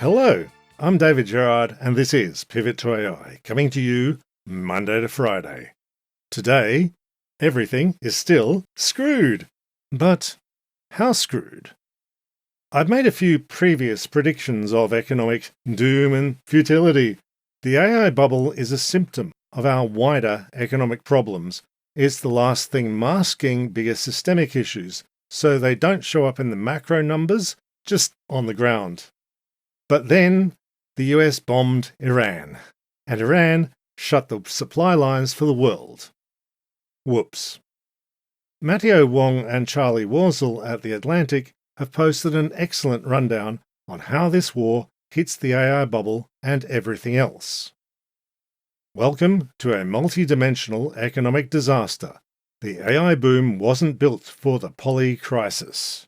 Hello, I'm dgerard and this is Pivot to AI, coming to you Monday to Friday. Today, everything is still screwed. But how screwed? I've made a few previous predictions of economic doom and futility. The AI bubble is a symptom of our wider economic problems. It's the last thing masking bigger systemic issues, so they don't show up in the macro numbers, just on the ground. But then the US bombed Iran, and Iran shut the supply lines for the world. Whoops. Matteo Wong and Charlie Warzel at The Atlantic have posted an excellent rundown on how this war hits the AI bubble and everything else. Welcome to a multi-dimensional economic disaster. The AI boom wasn't built for the polycrisis.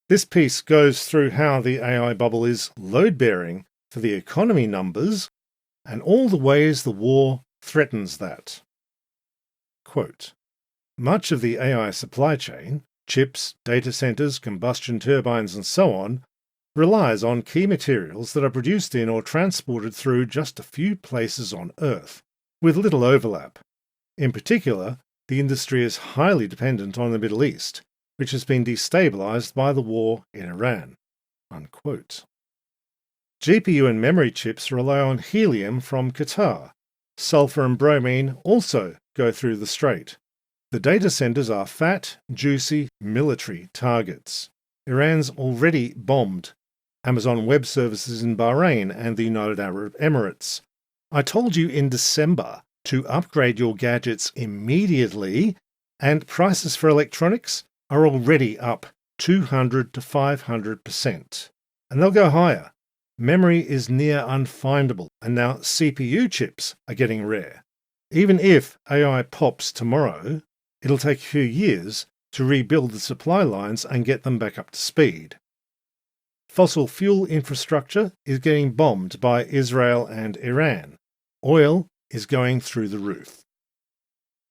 This piece goes through how the AI bubble is load-bearing for the economy numbers and all the ways the war threatens that. Quote, much of the AI supply chain, chips, data centers, combustion turbines and so on, relies on key materials that are produced in or transported through just a few places on Earth, with little overlap. In particular, the industry is highly dependent on the Middle East, which has been destabilized by the war in Iran. Unquote. GPU and memory chips rely on helium from Qatar. Sulfur and bromine also go through the strait. The data centers are fat, juicy, military targets. Iran's already bombed Amazon Web Services in Bahrain and the United Arab Emirates. I told you in December to upgrade your gadgets immediately, and prices for electronics are already up 200 to 500%. And they'll go higher. Memory is near unfindable, and now CPU chips are getting rare. Even if AI pops tomorrow, it'll take a few years to rebuild the supply lines and get them back up to speed. Fossil fuel infrastructure is getting bombed by Israel and Iran. Oil is going through the roof.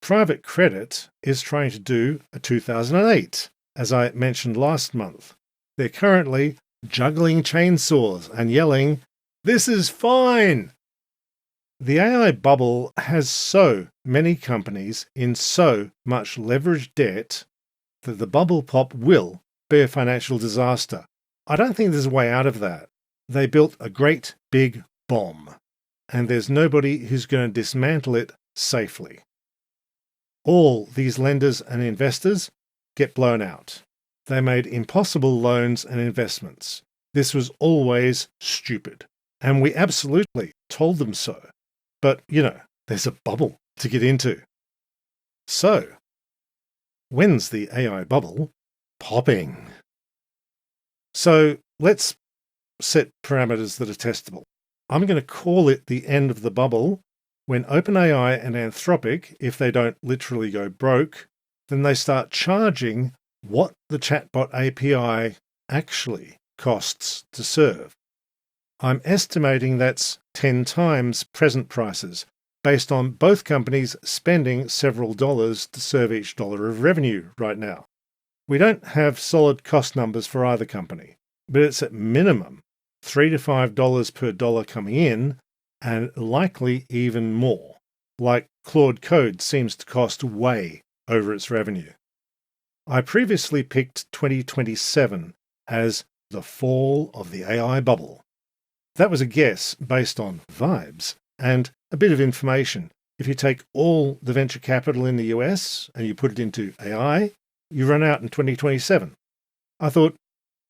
Private credit is trying to do a 2008, as I mentioned last month. They're currently juggling chainsaws and yelling, "This is fine!" The AI bubble has so many companies in so much leveraged debt that the bubble pop will be a financial disaster. I don't think there's a way out of that. They built a great big bomb, and there's nobody who's going to dismantle it safely. All these lenders and investors get blown out. They made impossible loans and investments. This was always stupid, and we absolutely told them so. But, there's a bubble to get into. So, when's the AI bubble popping? So, let's set parameters that are testable. I'm going to call it the end of the bubble when OpenAI and Anthropic, if they don't literally go broke, then they start charging what the chatbot API actually costs to serve. I'm estimating that's 10 times present prices, based on both companies spending several dollars to serve each dollar of revenue right now. We don't have solid cost numbers for either company, but it's at minimum $3 to $5 per dollar coming in, and likely even more, like Claude Code seems to cost way over its revenue. I previously picked 2027 as the fall of the AI bubble. That was a guess based on vibes and a bit of information. If you take all the venture capital in the US and you put it into AI, you run out in 2027. I thought,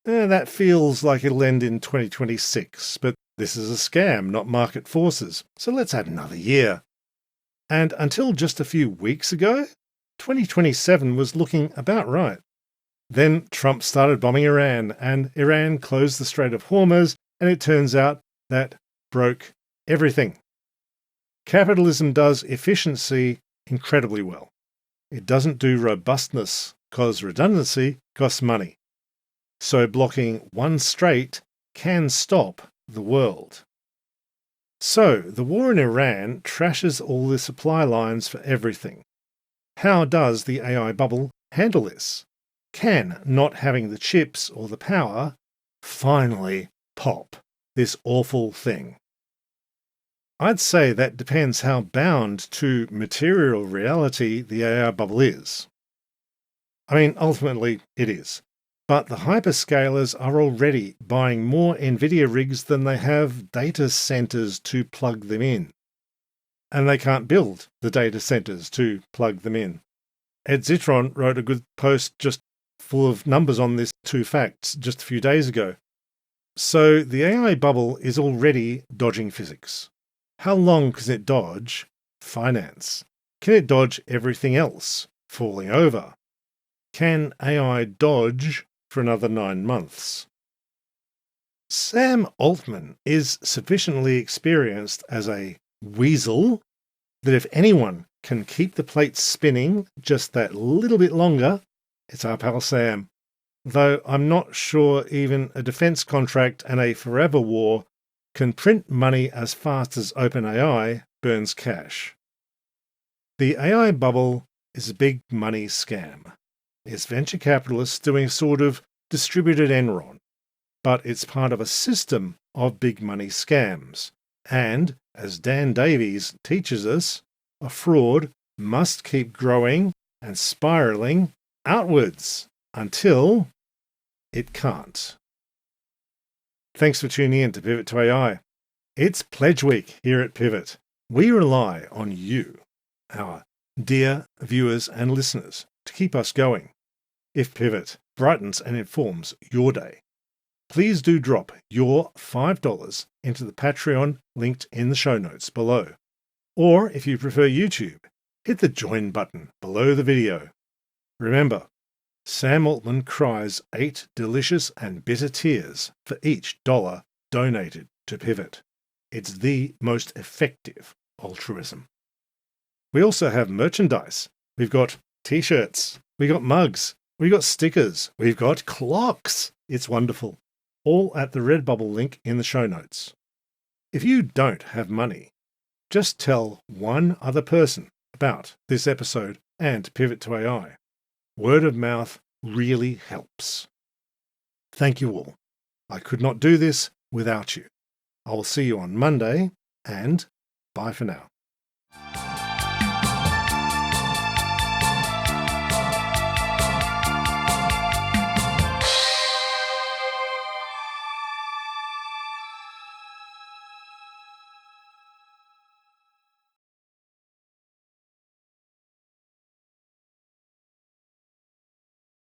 that feels like it'll end in 2026, but this is a scam, not market forces, so let's add another year. And until just a few weeks ago, 2027 was looking about right. Then Trump started bombing Iran, and Iran closed the Strait of Hormuz, and it turns out that broke everything. Capitalism does efficiency incredibly well. It doesn't do robustness, because redundancy costs money. So blocking one strait can stop the world. So the war in Iran trashes all the supply lines for everything. How does the AI bubble handle this? Can not having the chips or the power finally pop, this awful thing? I'd say that depends how bound to material reality the AI bubble is. I mean, ultimately, it is. But the hyperscalers are already buying more NVIDIA rigs than they have data centers to plug them in. And they can't build the data centers to plug them in. Ed Zitron wrote a good post just full of numbers on this two facts just a few days ago. So the AI bubble is already dodging physics. How long can it dodge finance? Can it dodge everything else falling over? Can AI dodge for another 9 months? Sam Altman is sufficiently experienced as a weasel that if anyone can keep the plates spinning just that little bit longer, it's our pal Sam. Though I'm not sure even a defense contract and a forever war can print money as fast as OpenAI burns cash. The AI bubble is a big money scam. It's venture capitalists doing a sort of distributed Enron, but it's part of a system of big money scams. And, as Dan Davies teaches us, a fraud must keep growing and spiraling outwards until it can't. Thanks for tuning in to Pivot to AI. It's Pledge Week here at Pivot. We rely on you, our dear viewers and listeners, to keep us going. If Pivot brightens and informs your day, please do drop your $5 into the Patreon linked in the show notes below. Or if you prefer YouTube, hit the join button below the video. Remember, Sam Altman cries 8 delicious and bitter tears for each dollar donated to Pivot. It's the most effective altruism. We also have merchandise. We've got t-shirts, we got mugs, we got stickers, we've got clocks. It's wonderful. All at the Redbubble link in the show notes. If you don't have money, just tell one other person about this episode and Pivot to AI. Word of mouth really helps. Thank you all. I could not do this without you. I will see you on Monday, and bye for now.